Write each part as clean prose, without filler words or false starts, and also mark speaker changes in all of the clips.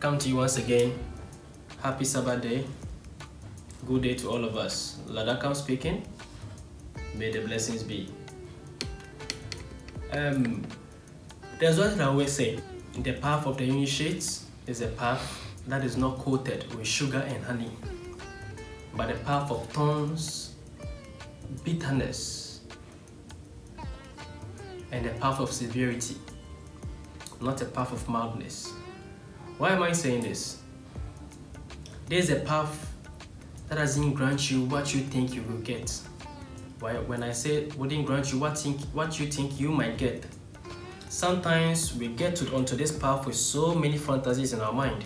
Speaker 1: come to you once again. Happy Sabbath day. Good day to all of us. Lord Ackkham speaking. May the blessings be. There's what I always say. The path of the initiates is a path that is not coated with sugar and honey, but the path of thorns, bitterness, and the path of severity, not a path of mildness. Why am I saying this? There's a path that doesn't grant you what you think you will get. When I say wouldn't grant you what you think you might get, sometimes we get onto this path with so many fantasies in our mind.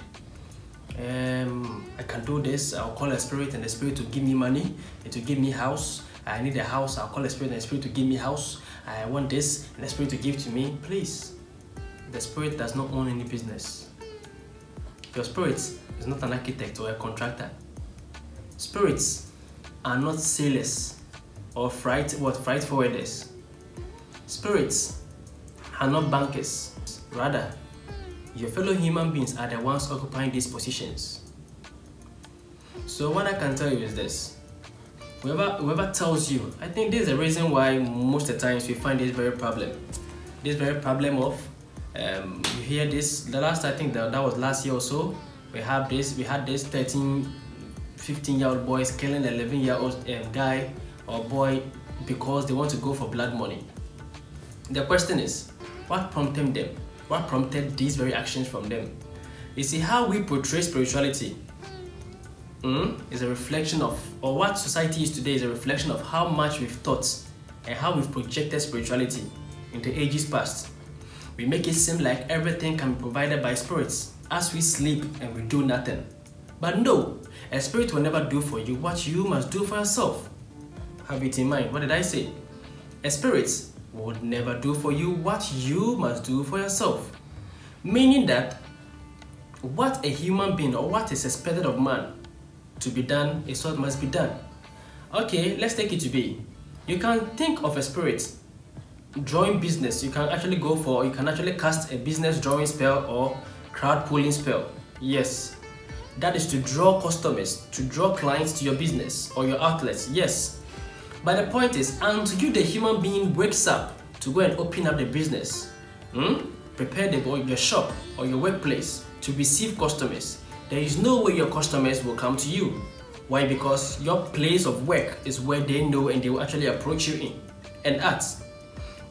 Speaker 1: I can do this. I'll call a spirit, and the spirit will give me money. It will give me house. I need a house. I'll call a spirit, and the spirit will give me house. I want this, and the spirit will give to me. Please, the spirit does not own any business. Your spirit is not an architect or a contractor. Spirits are not sailors or freight forwarders. Spirits are not bankers. Rather, your fellow human beings are the ones occupying these positions. So what I can tell you is this. Whoever tells you, I think this is the reason why most of the times we find this very problem. This very problem of, you hear this, the last, I think that was last year or so, we had this 13, 15-year-old boys killing an 11-year-old guy or boy because they want to go for blood money. The question is, what prompted them? What prompted these very actions from them? You see, how we portray spirituality is a reflection of, or what society is today is a reflection of how much we've taught and how we've projected spirituality into ages past. We make it seem like everything can be provided by spirits as we sleep and we do nothing. But no, a spirit will never do for you what you must do for yourself. Have it in mind. What did I say? A spirit would never do for you what you must do for yourself. Meaning that what a human being or what is expected of man to be done is what must be done. Okay, let's take it to be. You can think of a spirit drawing business. You can actually cast a business drawing spell or crowd pulling spell. Yes, that is to draw customers, to draw clients to your business or your outlets. Yes. But the point is, until you, the human being, wakes up to go and open up the business, prepare your shop or your workplace to receive customers, there is no way your customers will come to you. Why? Because your place of work is where they know and they will actually approach you in and ask.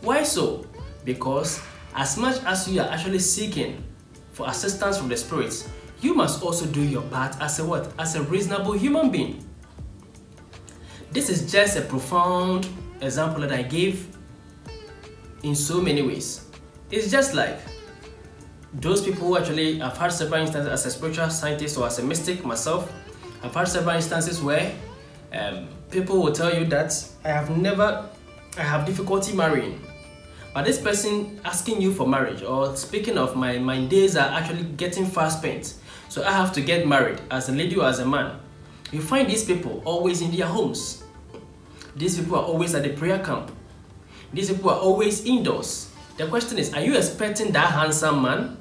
Speaker 1: Why so? Because as much as you are actually seeking for assistance from the spirits, you must also do your part as a what? As a reasonable human being. This is just a profound example that I gave in so many ways. It's just like those people who actually, I've had several instances as a spiritual scientist or as a mystic myself, I've had several instances where people will tell you that I have difficulty marrying. But this person asking you for marriage or speaking of my days are actually getting fast spent, so I have to get married as a lady or as a man. You find these people always in their homes. These people are always at the prayer camp. These people are always indoors. The question is, are you expecting that handsome man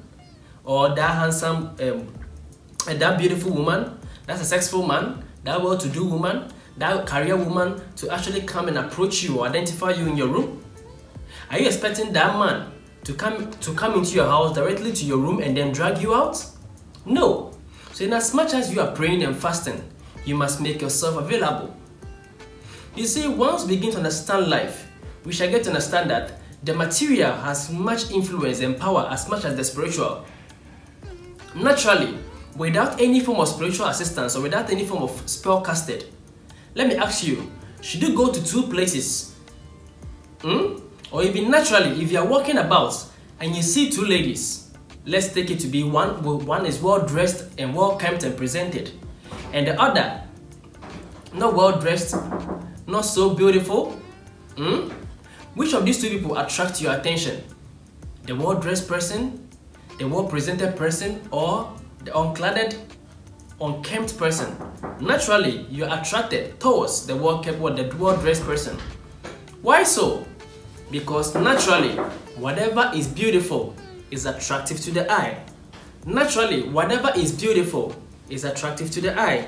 Speaker 1: or that handsome, that beautiful woman, that successful man, that well-to-do woman, that career woman to actually come and approach you or identify you in your room? Are you expecting that man to come into your house directly to your room and then drag you out? No. So in as much as you are praying and fasting, you must make yourself available. You see, once we begin to understand life, we shall get to understand that the material has much influence and power as much as the spiritual. Naturally, without any form of spiritual assistance or without any form of spell casted, let me ask you, should you go to two places? Or even naturally, if you are walking about and you see two ladies, let's take it to be one is well dressed and well kept and presented, and the other not well dressed, not so beautiful. Which of these two people attract your attention? The well dressed person, the well presented person, or the uncladded, unkempt person? Naturally, you are attracted towards the well kept, the well dressed person. Why so? Because naturally, whatever is beautiful is attractive to the eye. Naturally, whatever is beautiful is attractive to the eye.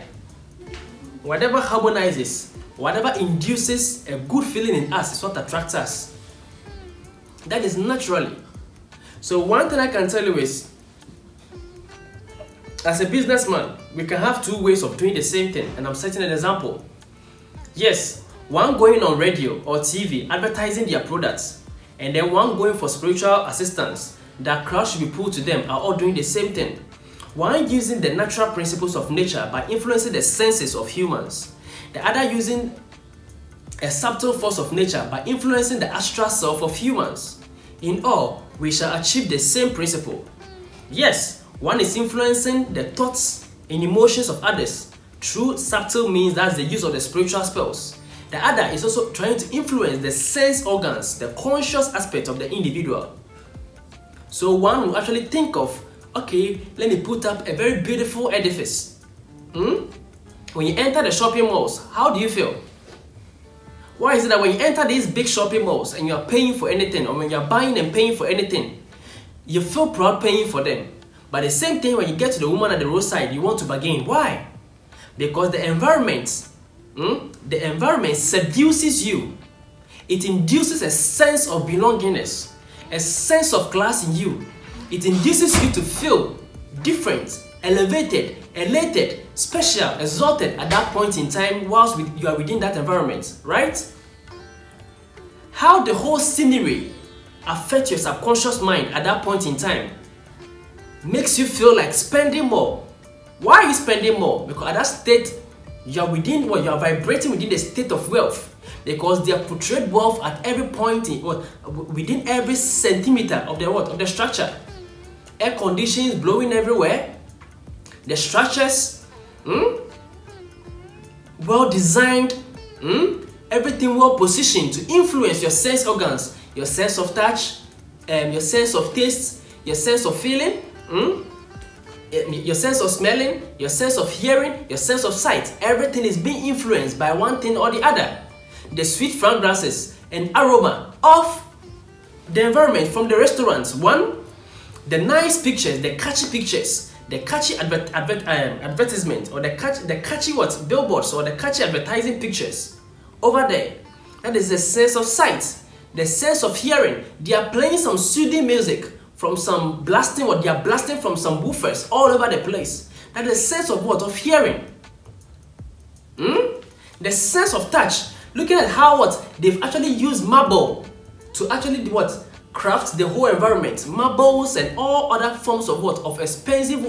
Speaker 1: Whatever harmonizes, whatever induces a good feeling in us is what attracts us. That is naturally. So one thing I can tell you is, as a businessman, we can have two ways of doing the same thing, and I'm setting an example. Yes, one going on radio or TV advertising their products, and then one going for spiritual assistance that crowd should be pulled to them, are all doing the same thing. One using the natural principles of nature by influencing the senses of humans, the other using a subtle force of nature by influencing the astral self of humans. In all, we shall achieve the same principle. Yes, one is influencing the thoughts and emotions of others through subtle means, that's the use of the spiritual spells. The other is also trying to influence the sense organs, the conscious aspect of the individual. So one will actually think of, okay, let me put up a very beautiful edifice. When you enter the shopping malls, how do you feel? Why is it that when you enter these big shopping malls and you are paying for anything, or when you are buying and paying for anything, you feel proud paying for them? But the same thing when you get to the woman at the roadside, you want to bargain. Why? Because the environment seduces you. It induces a sense of belongingness, a sense of class in you. It induces you to feel different, elevated, elated, special, exalted at that point in time whilst you are within that environment, right? How the whole scenery affects your subconscious mind at that point in time makes you feel like spending more. Why are you spending more? Because at that state, you are vibrating within the state of wealth, because they are portrayed wealth at every point within every centimeter of the structure. Air conditions blowing everywhere, the structures well designed, everything well positioned to influence your sense organs, your sense of touch, your sense of taste, your sense of feeling, your sense of smelling, your sense of hearing, your sense of sight. Everything is being influenced by one thing or the other. The sweet fragrances and aroma of the environment from the restaurants. One, the nice pictures, the catchy pictures, the catchy advertisement, or the catchy billboards, or the catchy advertising pictures over there. That is the sense of sight, the sense of hearing. They are playing some soothing music from some blasting, or they are blasting from some woofers all over the place. That is the sense of what? Of hearing. The sense of touch. Looking at how they've actually used marble to actually craft the whole environment. Marbles and all other forms of of expensive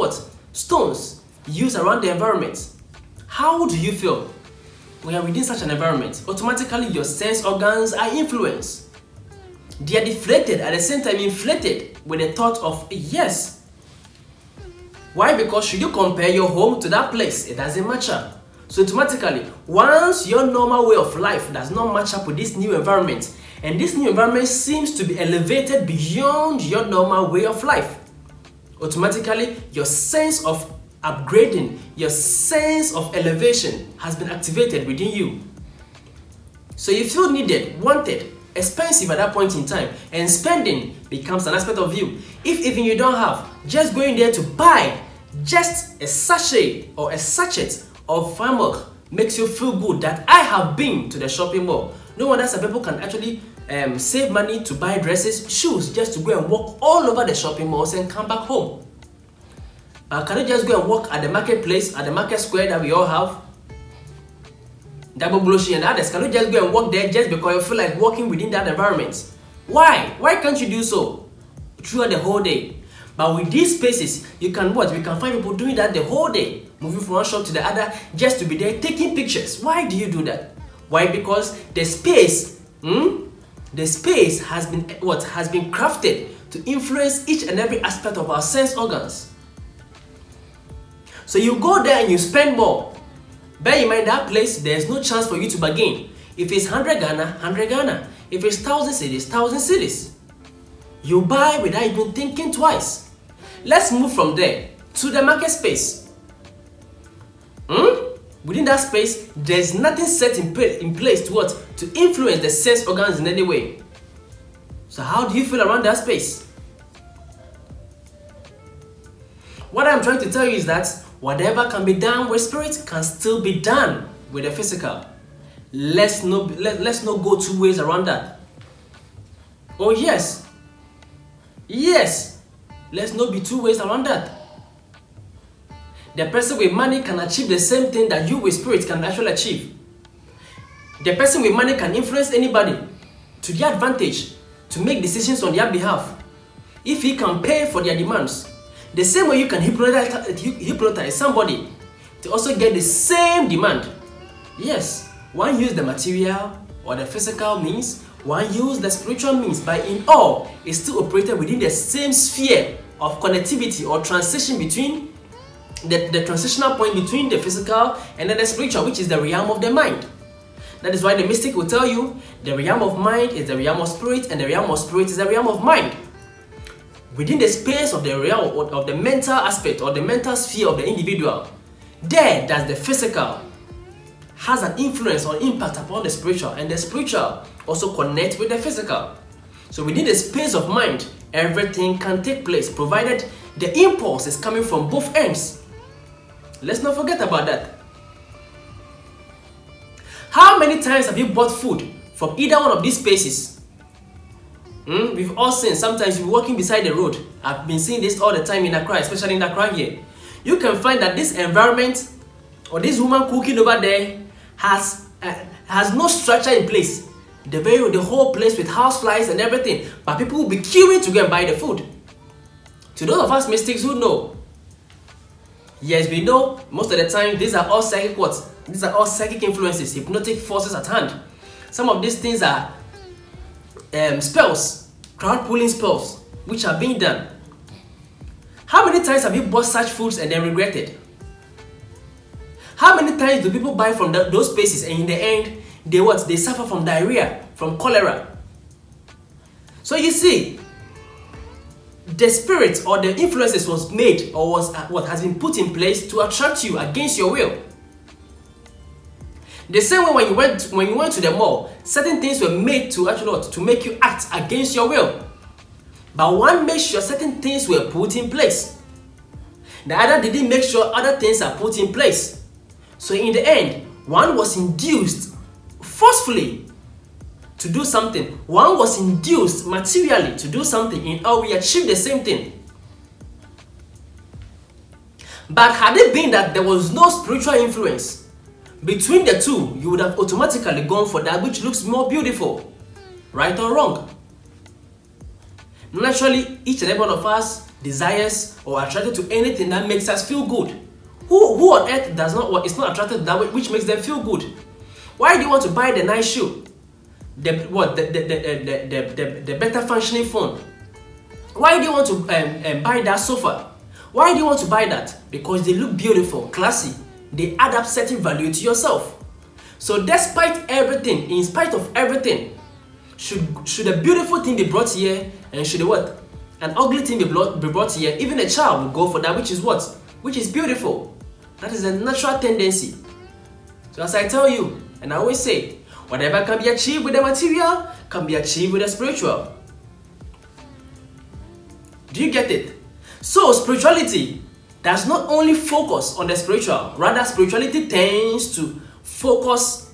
Speaker 1: stones used around the environment. How do you feel when you are within such an environment? Automatically your sense organs are influenced. They are deflated, at the same time inflated with the thought of yes. Why? Because should you compare your home to that place, it doesn't match up. So automatically, once your normal way of life does not match up with this new environment, and this new environment seems to be elevated beyond your normal way of life, automatically your sense of upgrading, your sense of elevation has been activated within you. So you feel needed, wanted, expensive at that point in time, and spending becomes an aspect of you. If even you don't have, just going there to buy just a sachet or a sachet of farm milk makes you feel good that I have been to the shopping mall. No wonder some people can actually save money to buy dresses, shoes, just to go and walk all over the shopping malls and come back home. Can you just go and walk at the marketplace, at the market square that we all have? Double Blushi and others, can you just go and walk there just because you feel like walking within that environment? Why? Why can't you do so throughout the whole day? But with these spaces, you can we can find people doing that the whole day, moving from one shop to the other just to be there taking pictures. Why do you do that? Why? Because the space, has been crafted to influence each and every aspect of our sense organs. So you go there and you spend more. Bear in mind that place, there's no chance for you to bargain. If it's 100 Ghana, 100 Ghana. If it's 1,000 cedis, 1,000 cedis. You buy without even thinking twice. Let's move from there to the market space. Within that space, there's nothing set in place to influence the sense organs in any way. So how do you feel around that space? What I'm trying to tell you is that whatever can be done with spirit can still be done with the physical. Let's not go two ways around that. Oh yes. Yes. Let's not be two ways around that. The person with money can achieve the same thing that you with spirit can actually achieve. The person with money can influence anybody to their advantage, to make decisions on their behalf, if he can pay for their demands. The same way you can hypnotize somebody to also get the same demand. Yes, one use the material or the physical means, one use the spiritual means, but in all, it's still operated within the same sphere of connectivity or transition between the transitional point between the physical and then the spiritual, which is the realm of the mind. That is why the mystic will tell you the realm of mind is the realm of spirit, and the realm of spirit is the realm of mind. Within the space of the realm of the mental aspect or the mental sphere of the individual, there does the physical has an influence or impact upon the spiritual, and the spiritual also connects with the physical. So within the space of mind, everything can take place, provided the impulse is coming from both ends. Let's not forget about that. How many times have you bought food from either one of these spaces? We've all seen, sometimes you're walking beside the road. I've been seeing this all the time in Accra, especially in Accra here. You can find that this environment or this woman cooking over there has no structure in place. The whole place with houseflies and everything, but people will be queuing to go and buy the food. To those of us mystics who know, yes, we know most of the time these are all psychic what? These are all psychic influences, hypnotic forces at hand. Some of these things are spells, crowd pulling spells, which are being done. How many times have you bought such foods and then regretted? How many times do people buy from those places and in the end, they suffer from diarrhea, from cholera? So you see, the spirit or the influences was made or was what has been put in place to attract you against your will. The same way when you went to the mall, certain things were made to actually to make you act against your will. But one made sure certain things were put in place. The other didn't make sure other things are put in place. So in the end, one was induced forcefully to do something. One was induced materially to do something in how we achieve the same thing. But had it been that there was no spiritual influence between the two, you would have automatically gone for that which looks more beautiful. Right or wrong? Naturally, each and every one of us desires or attracted to anything that makes us feel good. Who on earth is not attracted to that which makes them feel good? Why do you want to buy the nice shoe? The better functioning phone? Why do you want to buy that sofa? Why do you want to buy that? Because they look beautiful, classy. They add up certain value to yourself. So despite everything, in spite of everything, should a beautiful thing be brought here, and should an ugly thing be brought here, even a child will go for that which is what? Which is beautiful. That is a natural tendency. So as I tell you, and I always say, whatever can be achieved with the material can be achieved with the spiritual. Do you get it? So spirituality does not only focus on the spiritual, rather spirituality tends to focus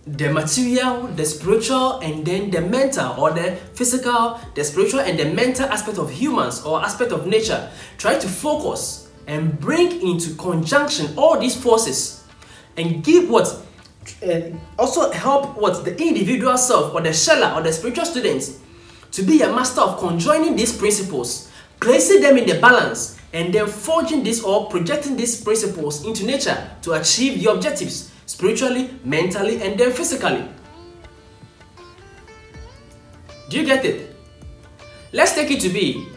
Speaker 1: the material, the spiritual, and then the mental or the physical, the spiritual and the mental aspect of humans or aspect of nature. Try to focus and bring into conjunction all these forces and give also help the individual self or the sheller or the spiritual students to be a master of conjoining these principles, placing them in the balance, and then forging this or projecting these principles into nature to achieve the objectives spiritually, mentally, and then physically. Do you get it? Let's take it to be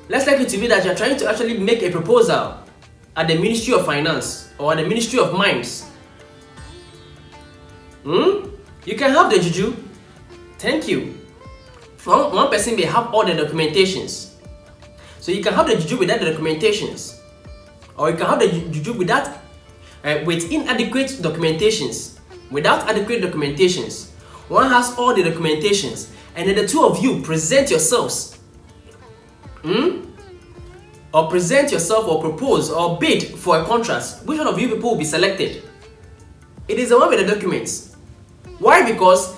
Speaker 1: that you're trying to actually make a proposal at the Ministry of Finance or at the Ministry of Mines. You can have the juju. Thank you. One person may have all the documentations. So you can have the juju without the documentations. Or you can have the juju without with inadequate documentations. Without adequate documentations. One has all the documentations, and then the two of you present yourselves. or present yourself or propose or bid for a contract, which one of you people will be selected? It is the one with the documents. Why? Because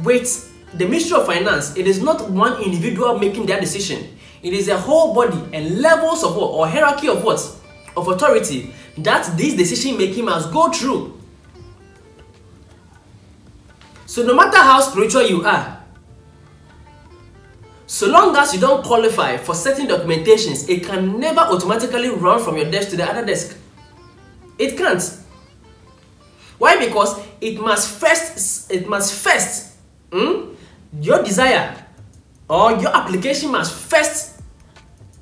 Speaker 1: with the Ministry of Finance, it is not one individual making that decision. It is a whole body and levels of what, or hierarchy of what, of authority that this decision making must go through. So no matter how spiritual you are, so long as you don't qualify for certain documentations, it can never automatically run from your desk to the other desk. It can't. Why? Because it must first, your desire or your application must first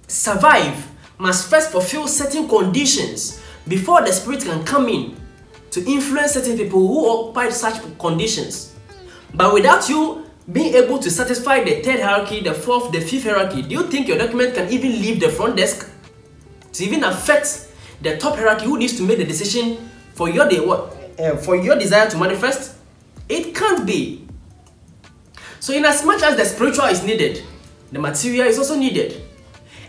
Speaker 1: survive, must first fulfill certain conditions before the Spirit can come in to influence certain people who occupy such conditions. But without you being able to satisfy the third hierarchy, the fourth, the fifth hierarchy, do you think your document can even leave the front desk to even affect the top hierarchy who needs to make the decision for your desire to manifest? It can't be. So in as much as the spiritual is needed, the material is also needed.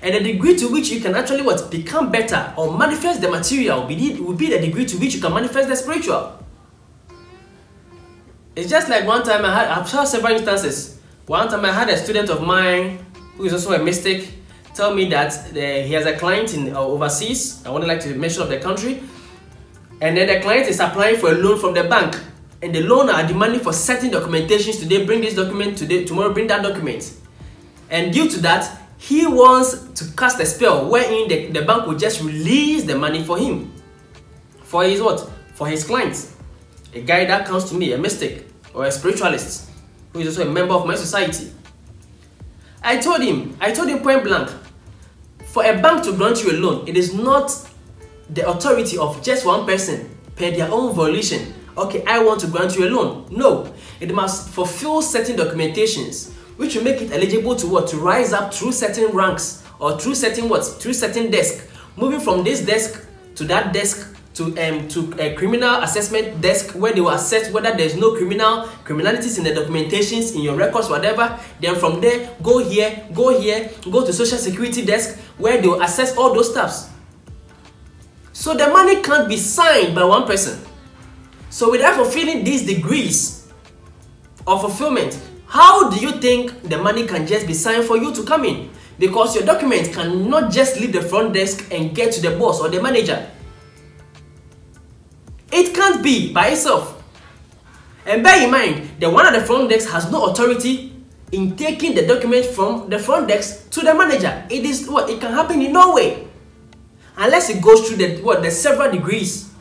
Speaker 1: And the degree to which you can actually become better or manifest the material will be the degree to which you can manifest the spiritual. It's just like one time I've had several instances. One time I had a student of mine who is also a mystic tell me that he has a client in overseas. I wouldn't like to mention of the country. And then the client is applying for a loan from the bank. And the loan are demanding for certain documentations. Today, bring this document. Today, tomorrow, bring that document. And due to that, he wants to cast a spell wherein the bank will just release the money for him. For his what? For his clients. A guy that comes to me, a mystic or a spiritualist, who is also a member of my society. I told him point blank, for a bank to grant you a loan, it is not the authority of just one person per their own volition. Okay, I want to grant you a loan. No, it must fulfill certain documentations which will make it eligible to what? To rise up through certain ranks or through certain what? Through certain desk. Moving from this desk to that desk to a criminal assessment desk where they will assess whether there is no criminalities in the documentations, in your records, whatever. Then from there, go here, go to social security desk where they will assess all those stuffs. So the money can't be signed by one person. So without fulfilling these degrees of fulfillment, how do you think the money can just be signed for you to come in? Because your document cannot just leave the front desk and get to the boss or the manager. It can't be by itself. And bear in mind, the one at the front desk has no authority in taking the document from the front desk to the manager. It is what? It can happen in no way. Unless it goes through the several degrees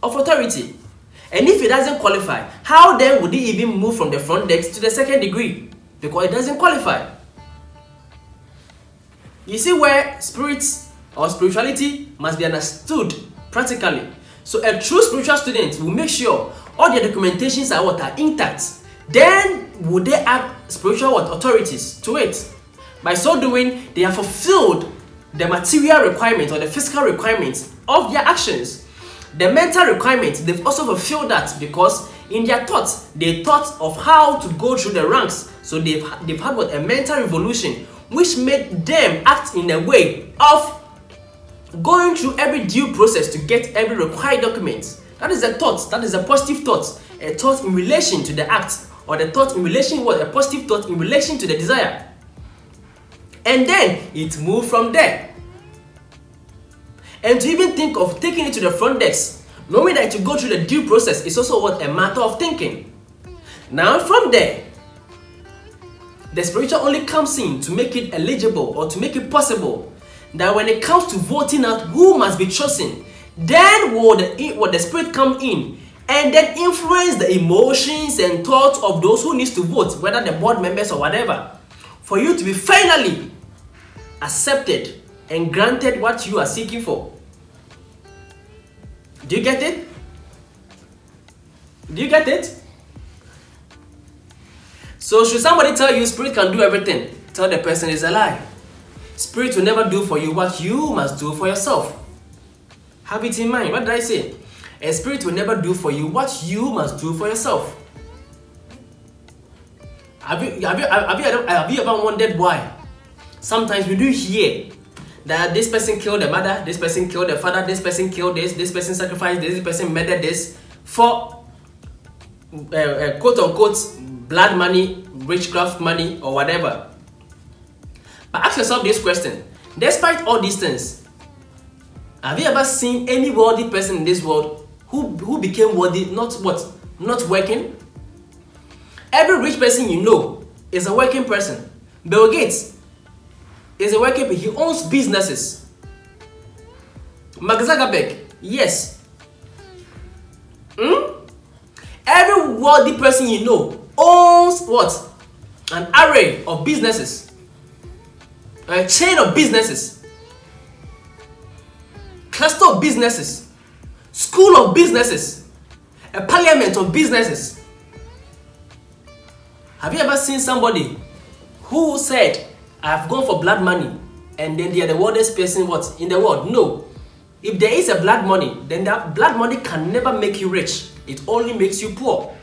Speaker 1: of authority. And if it doesn't qualify, how then would it even move from the front desk to the second degree? Because it doesn't qualify. You see where spirits or spirituality must be understood practically. So a true spiritual student will make sure all their documentations are intact. Then would they add spiritual authorities to it? By so doing, they have fulfilled the material requirements or the physical requirements of their actions. The mental requirements, they've also fulfilled that because in their thoughts, they thought of how to go through the ranks. So they've had a mental revolution which made them act in a way of going through every due process to get every required document. That is a thought, that is a positive thought. A thought in relation to the act, or the thought in relation a positive thought in relation to the desire. And then it moved from there. And to even think of taking it to the front desk, knowing that to go through the due process is also a matter of thinking. Now from there, the spiritual only comes in to make it eligible or to make it possible that when it comes to voting out who must be chosen, then will the spirit come in and then influence the emotions and thoughts of those who needs to vote, whether the board members or whatever, for you to be finally accepted and granted what you are seeking for. Do you get it? Do you get it? So should somebody tell you spirit can do everything, tell the person is a lie. Spirit will never do for you what you must do for yourself. Have it in mind. What did I say? A spirit will never do for you what you must do for yourself. Have you ever wondered why? Sometimes we do hear that this person killed the mother, this person killed the father, this person killed this person sacrificed this person murdered this for quote unquote blood money, witchcraft money, or whatever. But ask yourself this question: despite all these things, have you ever seen any wealthy person in this world who became wealthy not working? Every rich person you know is a working person. Bill Gates is a working person. He owns businesses. Mark Zuckerberg, yes. Every wealthy person you know owns what? An array of businesses. A chain of businesses. Cluster of businesses. School of businesses. A parliament of businesses. Have you ever seen somebody who said, I've gone for blood money, and then they are the wealthiest person in the world? No. If there is a blood money, then that blood money can never make you rich. It only makes you poor.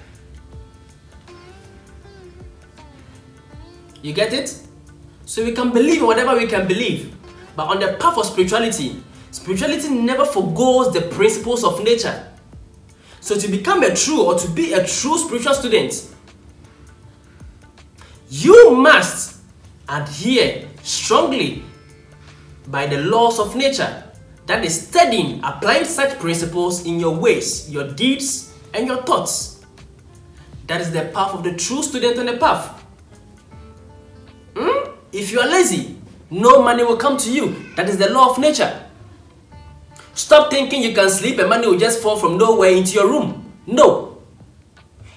Speaker 1: You get it? So we can believe in whatever we can believe. But on the path of spirituality, spirituality never forgoes the principles of nature. So to become a true, or to be a true spiritual student, you must adhere strongly by the laws of nature. That is studying, applying such principles in your ways, your deeds, and your thoughts. That is the path of the true student on the path. If you are lazy, no money will come to you. That is the law of nature. Stop thinking you can sleep and money will just fall from nowhere into your room. No.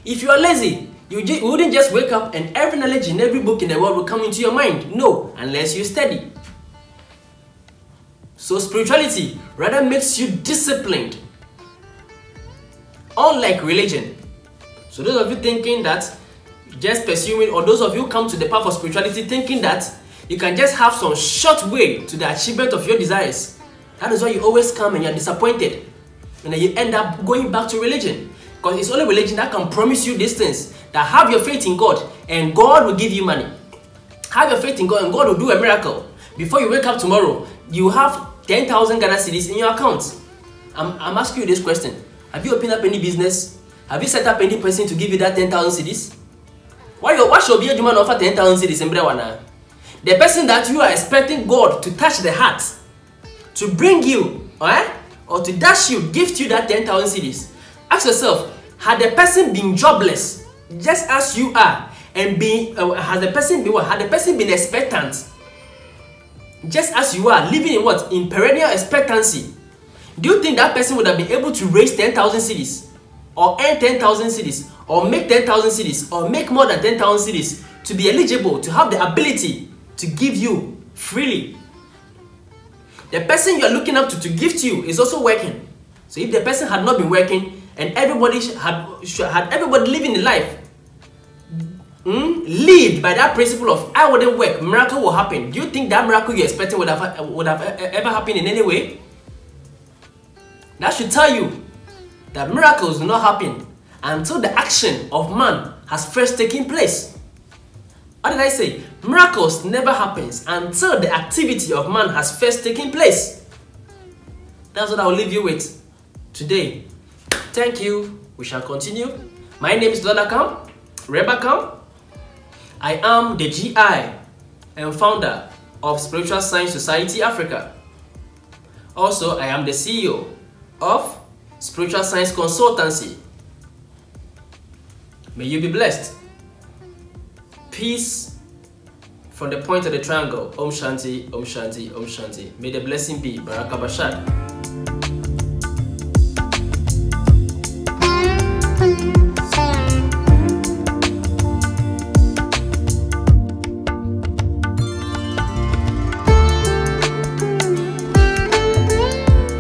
Speaker 1: If you are lazy, you wouldn't just wake up and every knowledge in every book in the world will come into your mind. No, unless you study. So spirituality rather makes you disciplined, unlike religion. So those of you thinking that just pursuing, or those of you come to the path of spirituality thinking that you can just have some short way to the achievement of your desires, that is why you always come and you're disappointed. And then you end up going back to religion. Because it's only religion that can promise you these things. That have your faith in God and God will give you money. Have your faith in God and God will do a miracle. Before you wake up tomorrow, you have 10,000 Ghana cedis in your account. I'm asking you this question. Have you opened up any business? Have you set up any person to give you that 10,000 cedis? Why should be a human offer 10,000 cedis in Brewana? The person that you are expecting God to touch the heart, to bring you, or to dash you, gift you that 10,000 cedis. Ask yourself, had the person been jobless, just as you are, and had the person been expectant, just as you are, living in what? In perennial expectancy, do you think that person would have been able to raise 10,000 cedis, or earn 10,000 cedis, or make 10,000 cedis, or make more than 10,000 cedis to be eligible, to have the ability to give you freely? The person you are looking up to gift you is also working. So if the person had not been working and everybody had everybody living the life lived by that principle of I wouldn't work, miracle will happen. Do you think that miracle you're expecting would have ever happened in any way? That should tell you that miracles do not happen until the action of man has first taken place. What did I say? Miracles never happens until the activity of man has first taken place. That's what I will leave you with today. Thank you. We shall continue. My name is Ackkham Goes. I am the GI and founder of Spiritual Science Society Africa. Also, I am the CEO of Spiritual Science Consultancy. May you be blessed. Peace from the point of the triangle. Om Shanti, Om Shanti, Om Shanti. May the blessing be Baraka Bashad.